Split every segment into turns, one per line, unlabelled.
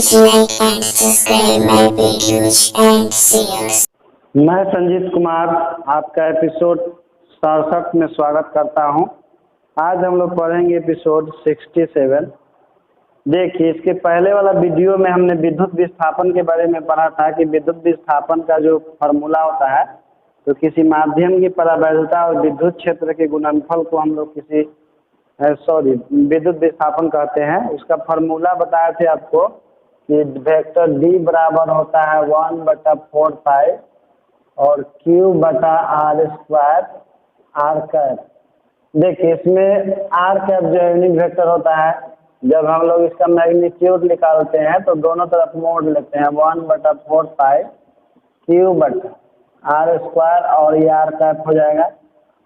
Please like and subscribe my videos and see us.
मैं संजीत कुमार आपका episode 67 में स्वागत करता हूं। आज हम लोग पढ़ेंगे एपिसोड 67। देखिए, इसके पहले वाला वीडियो में हमने विद्युत विस्थापन के बारे में पढ़ा था कि विद्युत विस्थापन का जो फार्मूला होता है, तो किसी माध्यम की परावैधता और विद्युत क्षेत्र के गुणनफल को हम लोग विद्युत विस्थापन कहते हैं। उसका फार्मूला बताए थे आपको कि वेक्टर डी बराबर होता है 1/4 पाई और Q बटा R स्क्वायर आर कैप। देखिए, इसमें आर कैप जो यूनिट वेक्टर होता है, जब हम लोग इसका मैग्नीट्यूड निकालते हैं तो दोनों तरफ मोड लेते हैं 1/4 पाई Q बटा R स्क्वायर और ये आर कैप हो जाएगा।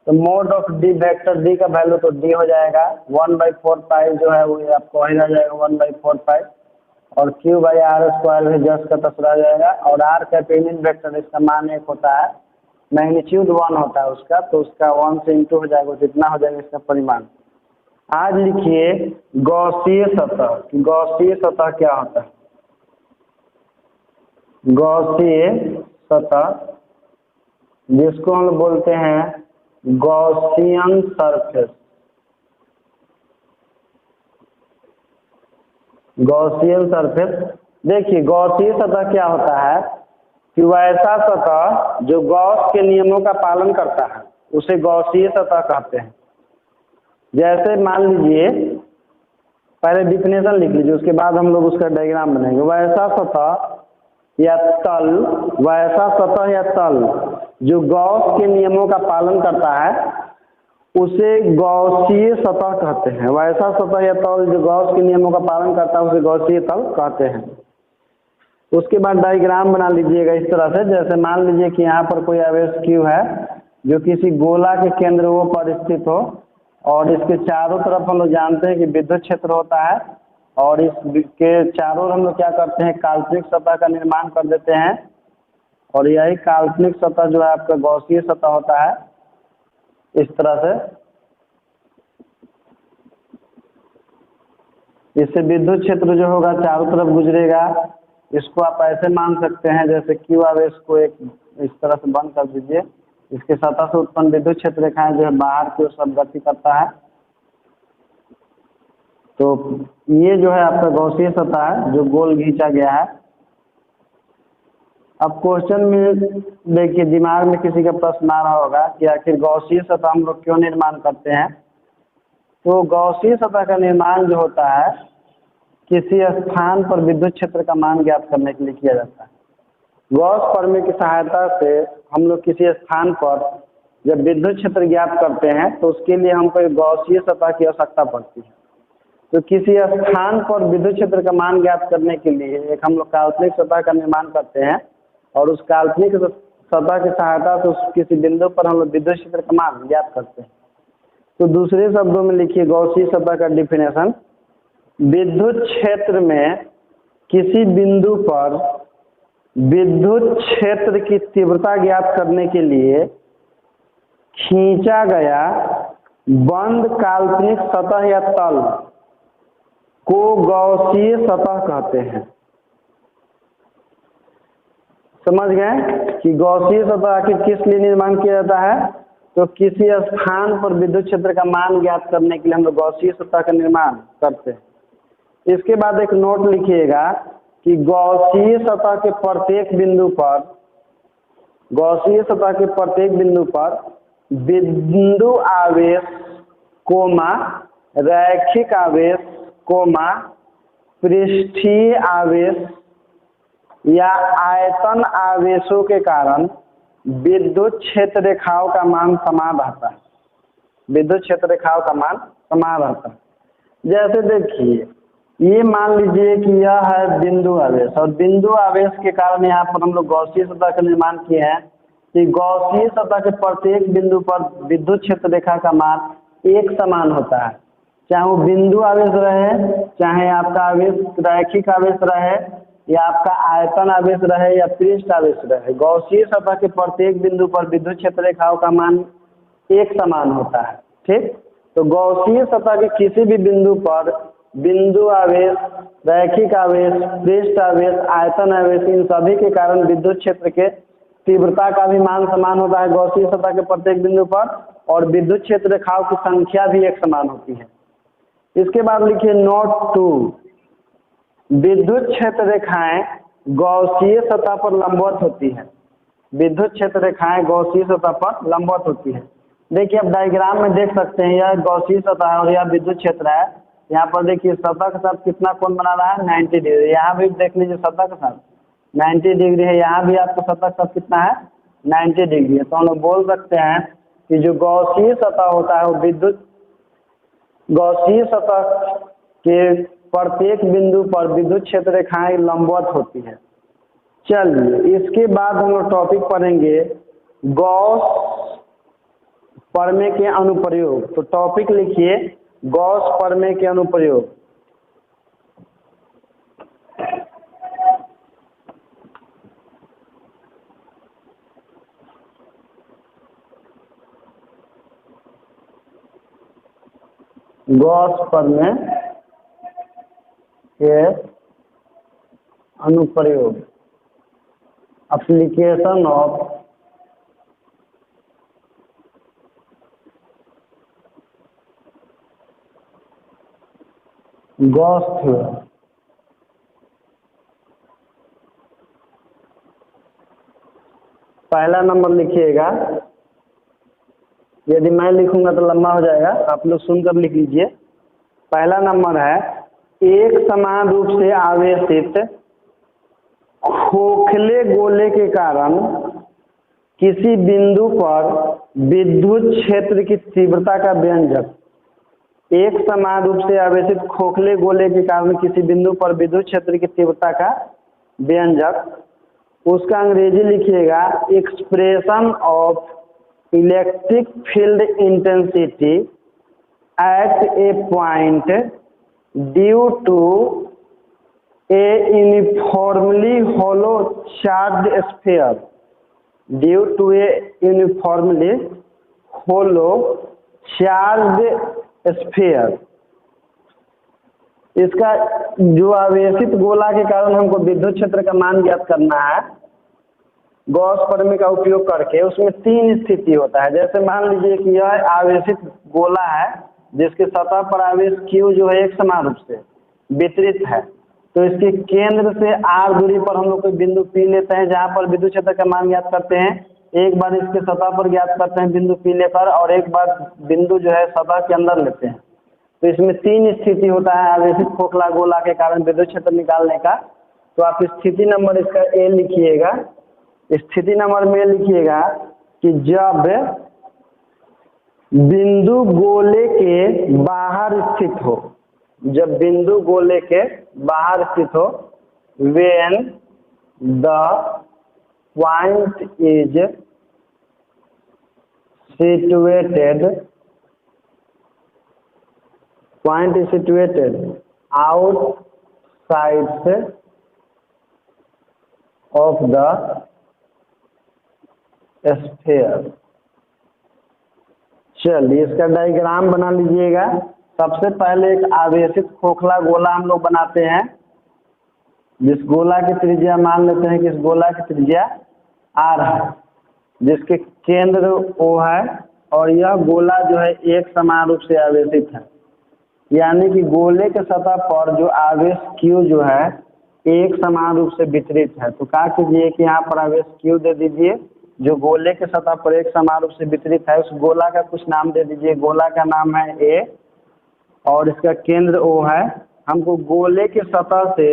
तो mode of D vector D का वैल्यू तो डी हो जाएगा, 1/4 पाई जो है वो आपको वही रह जाएगा 1/4 पाई और Q बाई आर स्क्वायर भी जस्ट का तस रह जाएगा। और आर कैप यूनिट वेक्टर इसका मान 1 होता है, मैग्नीट्यूड 1 होता है उसका, तो उसका 1 से इंटू हो जाएगा, जितना हो जाएगा इसका परिमाण। आज लिखिए गॉसीय सतह। गॉसीय सतह क्या होता है? गॉसीय सतह जिसको हम बोलते हैं गॉसियन सरफेस। Gaussian surface. देखिए, गॉसीय सतह क्या होता है कि वैसा सतह जो गॉस के नियमों का पालन करता है उसे गॉसीय सतह कहते हैं। जैसे मान लीजिए, पहले डिफिनेशन लिख लीजिए, उसके बाद हम लोग उसका डायग्राम बनाएंगे। वैसा सतह या तल, वैसा सतह या तल जो गॉस के नियमों का पालन करता है उसे गॉसीय सतह कहते हैं। वैसा सतह या तल जो गॉस के नियमों का पालन करता है उसे गॉसीय तल कहते हैं। उसके बाद डायग्राम बना लीजिएगा इस तरह से। जैसे मान लीजिए कि यहाँ पर कोई आवेश Q है जो किसी गोला के केंद्र पर स्थित हो और इसके चारों तरफ हम लोग जानते हैं कि विद्युत क्षेत्र होता है और इसके चारों ओर हम लोग क्या करते हैं, काल्पनिक सतह का निर्माण कर देते हैं और यही काल्पनिक सतह जो है आपका गॉसीय सतह होता है। इस तरह से इससे विद्युत क्षेत्र जो होगा चारों तरफ गुजरेगा। इसको आप ऐसे मान सकते हैं जैसे Q आवेश को एक इस तरह से बंद कर दीजिए, इसके सतह से उत्पन्न विद्युत क्षेत्र रेखाएं जो है बाहर की ओर सब गति करता है। तो ये जो है आपका गॉसीय सतह है जो गोल खींचा गया है। अब क्वेश्चन में देखिए, दिमाग में किसी का प्रश्न आ रहा होगा कि आखिर गॉसीय सतह हम लोग क्यों निर्माण करते हैं। तो गॉसीय सतह का निर्माण जो होता है किसी स्थान पर विद्युत क्षेत्र का मान ज्ञात करने के लिए किया जाता है। गॉस प्रमेय की सहायता से हम लोग किसी स्थान पर जब विद्युत क्षेत्र ज्ञात करते हैं तो उसके लिए हमको एक गॉसीय सतह की आवश्यकता पड़ती है। तो किसी स्थान पर विद्युत क्षेत्र का मान ज्ञात करने के लिए एक हम लोग काल्पनिक सतह का निर्माण करते हैं और उस काल्पनिक सतह की सहायता से उस किसी बिंदु पर हम लोग विद्युत क्षेत्र का मान ज्ञात करते हैं। तो दूसरे शब्दों में लिखिए गॉसीय सतह का डिफिनेशन। विद्युत क्षेत्र में किसी बिंदु पर विद्युत क्षेत्र की तीव्रता ज्ञात करने के लिए खींचा गया बंद काल्पनिक सतह या तल को गॉसीय सतह कहते हैं। समझ गए कि गॉसीय सतह आखिर किस लिए निर्माण किया जाता है? तो किसी स्थान पर विद्युत क्षेत्र का मान ज्ञात करने के लिए हम लोग गॉसीय सतह का निर्माण करते हैं। इसके बाद एक नोट लिखिएगा कि गॉसीय सतह के प्रत्येक बिंदु पर, गॉसीय सतह के प्रत्येक बिंदु पर बिंदु आवेश कोमा रैखिक आवेश कोमा पृष्ठीय आवेश या आयतन आवेशों के कारण विद्युत क्षेत्र रेखाओं का मान समान रहता है। विद्युत क्षेत्र रेखाओं का मान समान रहता है। जैसे देखिए, ये मान लीजिए कि यह है बिंदु आवेश और बिंदु आवेश के कारण यहाँ पर हम लोग गॉसीय सतह का निर्माण किए हैं। कि गॉसीय सतह के प्रत्येक बिंदु पर विद्युत क्षेत्र रेखा का मान एक समान होता है, चाहे वो बिंदु आवेश रहे, चाहे आपका आवेश रैखिक आवेश रहे या आपका आयतन आवेश रहे या पृष्ठ आवेश रहे। गॉसीय सतह के प्रत्येक बिंदु पर विद्युत क्षेत्र रेखाओं का मान एक समान होता है। ठीक, तो गॉसीय सतह के किसी भी बिंदु पर बिंदु आवेश, रैखिक आवेश, पृष्ठ आवेश, आयतन आवेश, इन सभी के कारण विद्युत क्षेत्र के तीव्रता का भी मान समान होता है गॉसीय सतह के प्रत्येक बिंदु पर, और विद्युत क्षेत्र रेखाओं की संख्या भी एक समान होती है। इसके बाद लिखिए नोट 2, विद्युत क्षेत्र रेखाएं गॉसीय सतह पर लंबवत होती है। विद्युत क्षेत्र रेखाएं गॉसीय सतह पर लंबवत होती है। देखिए आप डायग्राम में देख सकते हैं, यह गॉसीय सतह है और यह विद्युत क्षेत्र है। यहाँ पर देखिए सतह के साथ कितना कोण बना रहा है, 90 डिग्री। यहाँ भी देख लीजिए सतह के साथ 90 डिग्री है, यहाँ भी आपको सतह के साथ कितना है, 90 डिग्री है। तो हम लोग बोल सकते हैं कि जो गॉसीय सतह होता है वो गॉसीय सतह के प्रत्येक बिंदु पर विद्युत क्षेत्र रेखाएं लंबवत होती है। चलिए इसके बाद हम लोग टॉपिक पढ़ेंगे गॉस प्रमेय के अनुप्रयोग। तो टॉपिक लिखिए गॉस प्रमेय के अनुप्रयोग। गॉस प्रमेय के अनुप्रयोग, एप्लीकेशन ऑफ गॉस थ्योरम। पहला नंबर लिखिएगा, यदि मैं लिखूंगा तो लंबा हो जाएगा, आप लोग सुनकर लिख लीजिए। पहला नंबर है, एक समान रूप से आवेशित खोखले गोले के कारण किसी बिंदु पर विद्युत क्षेत्र की तीव्रता का व्यंजक। एक समान रूप से आवेशित खोखले गोले के कारण किसी बिंदु पर विद्युत क्षेत्र की तीव्रता का व्यंजक, उसका अंग्रेजी लिखिएगा expression of electric field intensity at a point due to a uniformly hollow charge sphere, due to a uniformly hollow charge sphere. इसका जो आवेशित गोला के कारण हमको विद्युत क्षेत्र का मान ज्ञात करना है गॉस प्रमेय का उपयोग करके, उसमें तीन स्थिति होता है। जैसे मान लीजिए कि यह आवेशित गोला है जिसके सतह पर आवेश Q जो है एक समान रूप से वितरित है, तो इसके केंद्र से r दूरी पर हम लोग कोई बिंदु P लेते हैं जहां पर विद्युत क्षेत्र का मान ज्ञात करते हैं। एक बार इसके सतह पर ज्ञात करते हैं बिंदु P लेकर, और एक बार बिंदु जो है सतह के अंदर लेते हैं। तो इसमें तीन स्थिति होता है आवेशित खोखला गोला के कारण विद्युत क्षेत्र निकालने का। तो आप स्थिति नंबर इसका ए लिखिएगा। स्थिति नंबर में लिखिएगा कि जब बिंदु गोले के बाहर स्थित हो, जब बिंदु गोले के बाहर स्थित हो, when the point is situated outside of the sphere। चलिए इसका डायग्राम बना लीजिएगा। सबसे पहले एक आवेशित खोखला गोला हम लोग बनाते हैं, जिस गोला की त्रिज्या मान लेते हैं कि इस गोला की त्रिज्या r है, जिसके केंद्र O है, और यह गोला जो है एक समान रूप से आवेशित है। यानी कि गोले के सतह पर जो आवेश Q जो है एक समान रूप से वितरित है। तो क्या कीजिए कि यहाँ पर आवेश Q दे दीजिए जो गोले के सतह पर एक समान रूप से वितरित है। उस गोला का कुछ नाम दे दीजिए। गोला का नाम है A और इसका केंद्र O है। हमको गोले के सतह से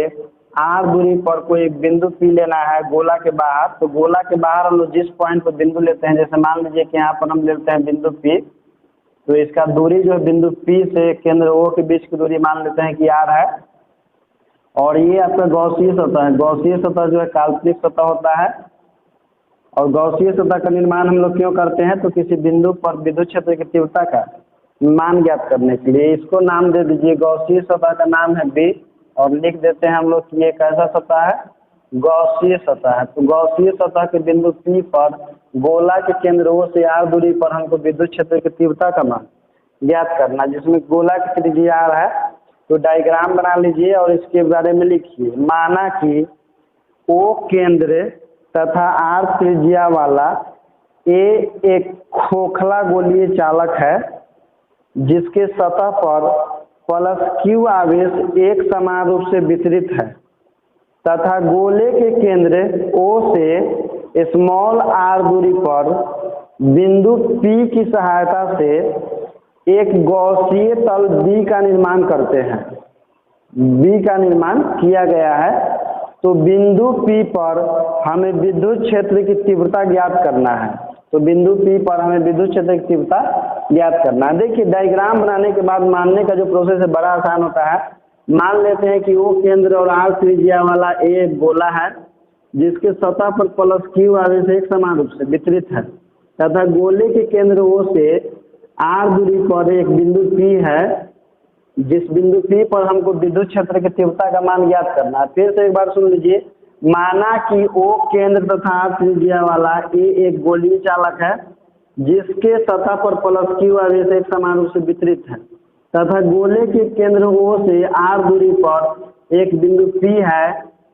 r दूरी पर कोई एक बिंदु P लेना है गोला के बाहर। तो गोला के बाहर हम लोग जिस पॉइंट पर बिंदु लेते हैं, जैसे मान लीजिए कि यहाँ पर हम लेते हैं बिंदु P, तो इसका दूरी जो है बिंदु P से केंद्र O के बीच की दूरी मान लेते हैं कि r है। और ये आपका गॉसीय सतह है। गॉसीय सतह जो है काल्पनिक सतह होता है। और गॉसीय सतह का निर्माण हम लोग क्यों करते हैं, तो किसी बिंदु पर विद्युत क्षेत्र की तीव्रता का मान ज्ञात करने के लिए। इसको नाम दे दीजिए, गॉसीय सतह का नाम है B, और लिख देते हैं हम लोग कि ये कैसा सतह है, गॉसीय सतह है। तो गॉसीय सतह के बिंदु P पर गोला के केंद्र O से r दूरी पर हमको विद्युत क्षेत्र की तीव्रता का मान ज्ञात करना, जिसमें गोला की त्रिज्या r है। तो डायग्राम बना लीजिए और इसके बारे में लिखिए। माना कि O केंद्र तथा R त्रिज्या वाला A एक खोखला गोलीय चालक है जिसके सतह पर प्लस Q आवेश एक समान रूप से वितरित है तथा गोले के केंद्र O से स्मॉल r दूरी पर बिंदु P की सहायता से एक गॉसीय तल B का निर्माण करते हैं। B का निर्माण किया गया है। तो बिंदु P पर हमें विद्युत क्षेत्र की तीव्रता ज्ञात करना है। तो बिंदु P पर हमें विद्युत क्षेत्र की तीव्रता ज्ञात करना है। देखिए डायग्राम बनाने के बाद मानने का जो प्रोसेस है बड़ा आसान होता है। मान लेते हैं कि O केंद्र और R त्रिज्या वाला A गोला है जिसके सतह पर प्लस Q आवेश एक समान रूप से वितरित है तथा गोले के केंद्र O से R दूरी पर एक बिंदु P है जिस बिंदु P पर हमको विद्युत क्षेत्र की तीव्रता का मान ज्ञात करना है। फिर से एक बार सुन लीजिए। माना कि O केंद्र तथा R त्रिज्या वाला A एक गोलीय चालक है जिसके सतह पर प्लस Q आवेश एक समान रूप से वितरित है तथा गोले के केंद्र O से R दूरी पर एक बिंदु P है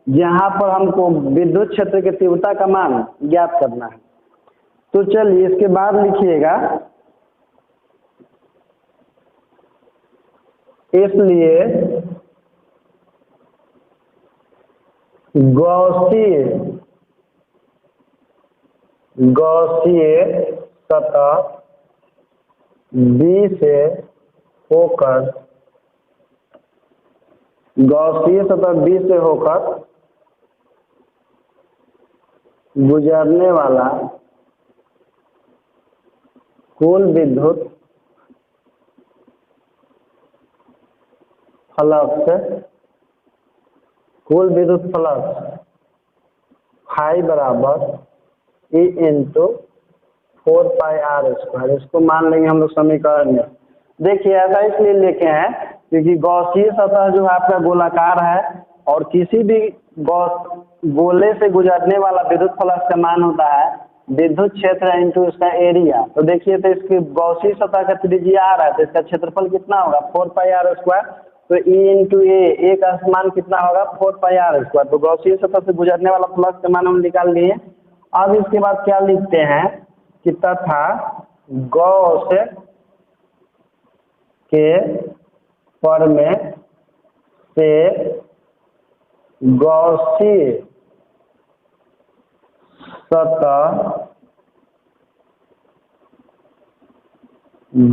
जहां पर हमको विद्युत क्षेत्र की तीव्रता का मान ज्ञात करना है। तो चलिए इसके बाद लिखिएगा, इसलिए गॉसीय सतह B से होकर गुजरने वाला कुल विद्युत फ्लक्स फाई बराबर E इंटू 4πr²। इसको मान लेंगे हम लोग समीकरण में। देखिए ऐसा इसलिए लिखे हैं क्योंकि गॉसीय सतह जो है आपका गोलाकार है और किसी भी गोले से गुजरने वाला विद्युत फ्लक्स का मान होता है विद्युत क्षेत्र इंटू इसका एरिया। तो देखिए तो इसकी गॉसीय सतह का त्रिज्या r है तो इसका क्षेत्रफल कितना होगा 4πr²। तो E इंटू ए का मान कितना होगा 4πr²। तो गॉसीय सतह से गुजरने वाला फ्लक्स का मान हम निकाल लिए। अब इसके बाद क्या लिखते हैं कि तथा गॉस के प्रमेय से गॉसीय सतह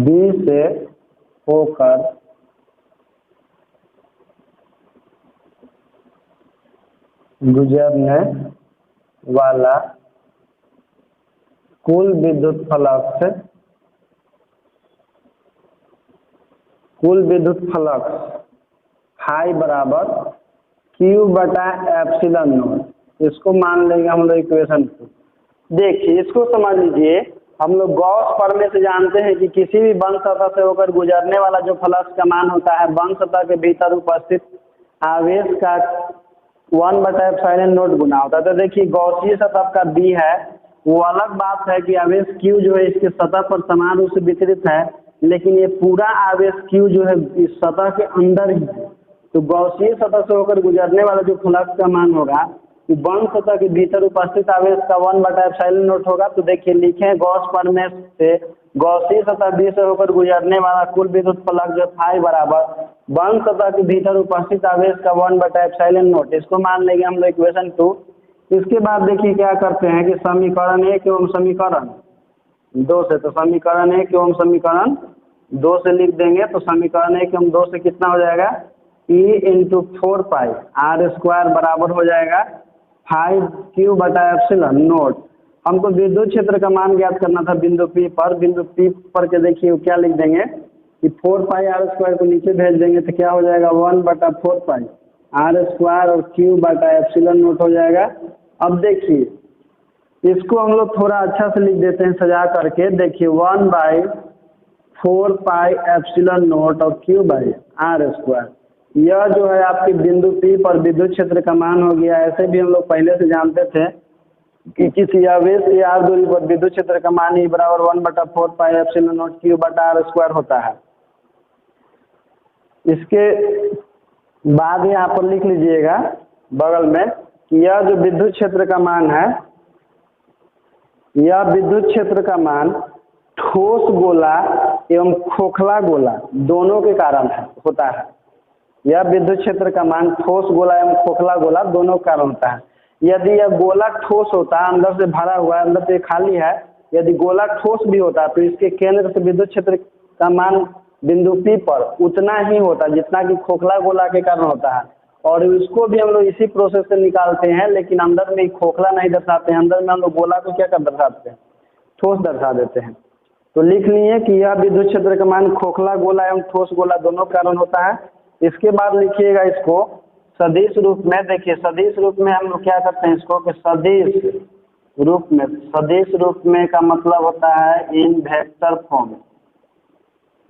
B से होकर गुजरने वाला कुल विद्युत फ्लक्स फाई बराबर Q/ε0। इसको मान लेंगे हम लोग इक्वेशन को। देखिए इसको समझ लीजिए। हम लोग गॉस प्रमेय से जानते हैं कि किसी भी बंद सतह से होकर गुजरने वाला जो फ्लक्स का मान होता है बंद सतह के भीतर उपस्थित आवेश का 1/ε0 गुना होता है। तो देखिए गॉसीय सतह का B है वो अलग बात है कि आवेश Q जो है इसके सतह पर समान रूप से वितरित है लेकिन ये पूरा आवेश Q जो है इस सतह के अंदर ही है। तो गॉसीय सतह से होकर गुजरने वाला जो फ्लक्स का मान होगा तो बंद सतह के भीतर उपस्थित आवेश का 1/ε0 होगा। तो देखिए लिखें गॉस प्रमेय से गॉसीय सतह B से होकर गुजरने वाला कुल विद्युत फ्लक्स जो फाई बराबर बंद सतह के भीतर उपस्थित आवेश का 1/ε0। इसको मान लेंगे हम लोग इक्वेशन 2। इसके बाद देखिए क्या करते हैं कि समीकरण 1 एवं समीकरण 2 से, तो समीकरण 1 एवं समीकरण 2 से लिख देंगे। तो समीकरण 1 एवं 2 से कितना हो जाएगा E इंटू 4πr² बराबर हो जाएगा 5Q/ε0। हमको विद्युत क्षेत्र का मान ज्ञात करना था बिंदु P पर। बिंदु P पर के देखिए क्या लिख देंगे कि 4πr² को नीचे भेज देंगे तो क्या हो जाएगा 1/4πr² और Q/ε0 हो जाएगा। अब देखिए इसको हम लोग थोड़ा अच्छा से लिख देते हैं सजा करके। देखिए 1/4πε0 और Q/r²। यह जो है आपके बिंदु P पर विद्युत क्षेत्र का मान हो गया। ऐसे भी हम लोग पहले से जानते थे कि किसी आवेश से r दूरी पर विद्युत क्षेत्र का मान E बराबर 1/4πε0 Q/r² होता है। इसके बाद यहाँ पर लिख लीजिएगा बगल में कि यह जो विद्युत क्षेत्र का मान है, यह विद्युत क्षेत्र का मान ठोस गोला एवं खोखला गोला दोनों के कारण होता है। यह विद्युत क्षेत्र का मान ठोस गोला एवं खोखला गोला दोनों के कारण होता है। यदि यह गोला ठोस होता है, अंदर से भरा हुआ है, अंदर से खाली है, यदि गोला ठोस भी होता तो इसके केंद्र से विद्युत क्षेत्र का मान बिंदु P पर उतना ही होता जितना कि खोखला गोला के कारण होता है। और इसको भी हम लोग इसी प्रोसेस से निकालते हैं, लेकिन अंदर में खोखला नहीं दर्शाते हैं, अंदर में हम लोग गोला को क्या कर दर्शाते हैं, ठोस दर्शा देते हैं। तो लिख लिए कि यह विद्युत क्षेत्र का मान खोखला गोला एवं ठोस गोला दोनों कारण होता है। इसके बाद लिखिएगा इसको सदिश रूप में। देखिए सदिश रूप में हम लोग क्या करते हैं इसको कि सदिश रूप में, सदिश रूप में का मतलब होता है इन वेक्टर फॉर्म।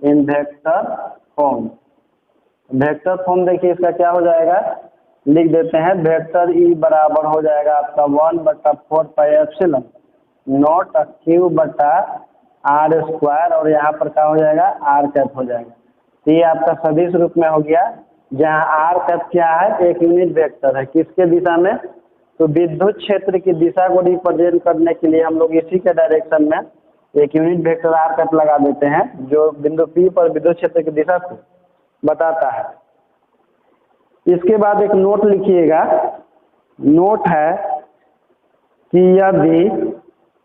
इन वेक्टर फॉर्म, वेक्टर फॉर्म देखिए इसका क्या हो जाएगा, लिख देते हैं वेक्टर ई बराबर हो जाएगा आपका 1/4 पाई एप्सिलॉन नॉट क्यू बटा आर स्क्वायर, और यहाँ पर क्या हो जाएगा आर कैप हो जाएगा। तो ये आपका सदिश रूप में हो गया, जहाँ आर कैप क्या है, एक यूनिट वेक्टर है। किसके दिशा में, तो विद्युत क्षेत्र की दिशा को रिप्रेजेंट करने के लिए हम लोग इसी के डायरेक्शन में एक यूनिट वेक्टर आर कैप लगा देते हैं, जो बिंदु P पर विद्युत क्षेत्र की दिशा को बताता है। इसके बाद एक नोट लिखिएगा, नोट है कि यदि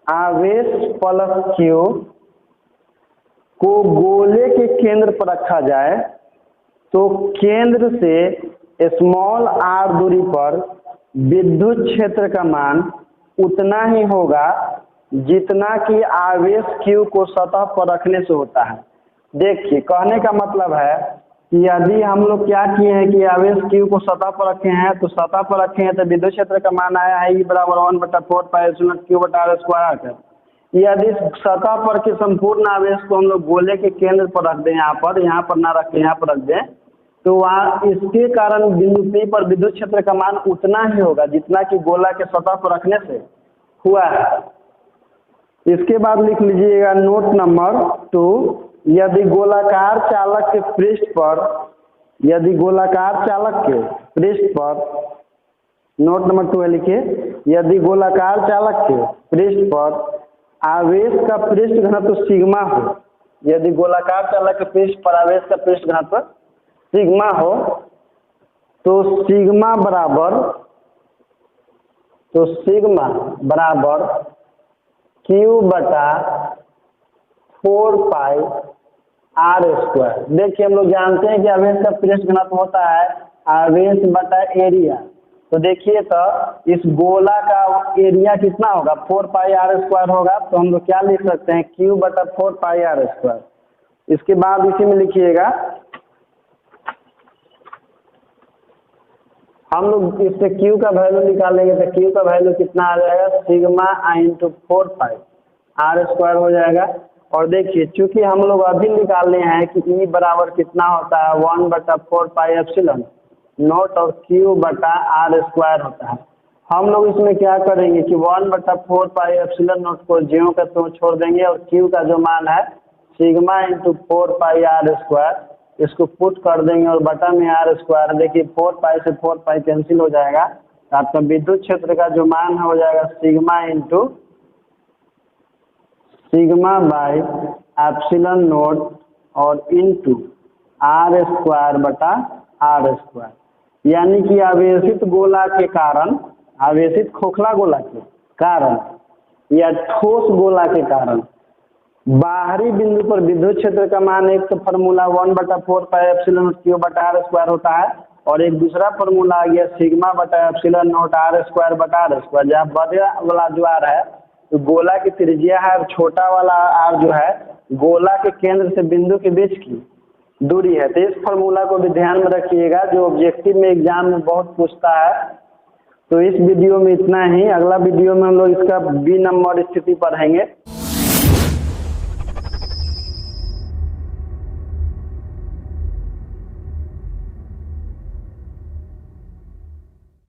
आवेश प्लस Q को गोले के केंद्र पर रखा जाए तो केंद्र से स्मॉल r दूरी पर विद्युत क्षेत्र का मान उतना ही होगा जितना कि आवेश Q को सतह पर रखने से होता है। देखिए कहने का मतलब है कि यदि हम लोग क्या किए हैं कि आवेश Q को सतह पर रखे हैं, तो सतह पर रखे हैं तो विद्युत क्षेत्र का मान आया है E बराबर 1/4 पाई एप्सिलॉन Q बटा आर स्क्वायर है। यदि सतह पर के संपूर्ण आवेश को हम लोग गोले के केंद्र पर रख दें, यहाँ पर ना रख दें, यहाँ पर रख दें, तो वहाँ इसके कारण बिंदु P पर विद्युत क्षेत्र का मान उतना ही होगा जितना कि गोला के सतह पर रखने से हुआ है। इसके बाद लिख लीजिएगा नोट नंबर 2, यदि गोलाकार चालक के पृष्ठ पर, यदि गोलाकार चालक के पृष्ठ पर, नोट नंबर 2 लिखिए, यदि गोलाकार चालक के पृष्ठ पर आवेश का पृष्ठ घनत्व सिग्मा हो, यदि गोलाकार चालक के पृष्ठ पर आवेश का पृष्ठ घनत्व सिग्मा हो, तो सिग्मा बराबर Q बटा 4 पाई आर स्क्वायर। देखिए हम लोग जानते हैं कि आवेश का पृष्ठ घनत्व होता है आवेश बटा एरिया। तो देखिए तो इस गोला का एरिया कितना होगा, 4 पाई आर स्क्वायर होगा। तो हम लोग क्या लिख सकते हैं, Q बटा 4 पाई आर स्क्वायर। इसके बाद इसी में लिखिएगा, हम लोग इससे Q का वैल्यू निकालेंगे तो Q का वैल्यू कितना आ जाएगा, sigma into 4 pi R square हो जाएगा। और देखिए चूंकि हम लोग अभी निकालने हैं कि E बराबर कितना होता है 1/4 पाई एप्सिलॉन नॉट और Q बटा आर स्क्वायर होता है। हम लोग इसमें क्या करेंगे कि 1/4 पाई एप्सिलॉन नॉट को ज्यों का त्यों छोड़ देंगे, और Q का जो मान है sigma into 4 pi R square, इसको पुट कर देंगे और बटा में आर स्क्वायर। देखिए 4 पाई से 4 पाई कैंसिल हो जाएगा, तो आपका विद्युत क्षेत्र का जो मान है हो जाएगा sigma into sigma by epsilon note और इंटू आर स्क्वायर बटा आर स्क्वायर। यानी कि आवेशित गोला के कारण, आवेशित खोखला गोला के कारण या ठोस गोला के कारण बाहरी बिंदु पर विद्युत क्षेत्र का मान एक तो formula 1/4 pi epsilon not Q बटा आर स्क्वायर होता है, और एक दूसरा फार्मूला आ गया सिग्मा बटा एप्सिलॉन नॉट आर स्क्वायर बटा आर स्क्वायर। जहाँ बड़ा वाला जो आर है तो गोला की त्रिज्या है, और छोटा वाला आर जो है गोला के केंद्र से बिंदु के बीच की दूरी है। तो इस फार्मूला को भी ध्यान में रखिएगा, जो ऑब्जेक्टिव में एग्जाम में बहुत पूछता है। तो इस वीडियो में इतना ही, अगला वीडियो में हम लोग इसका B नंबर स्थिति पढ़ेंगे।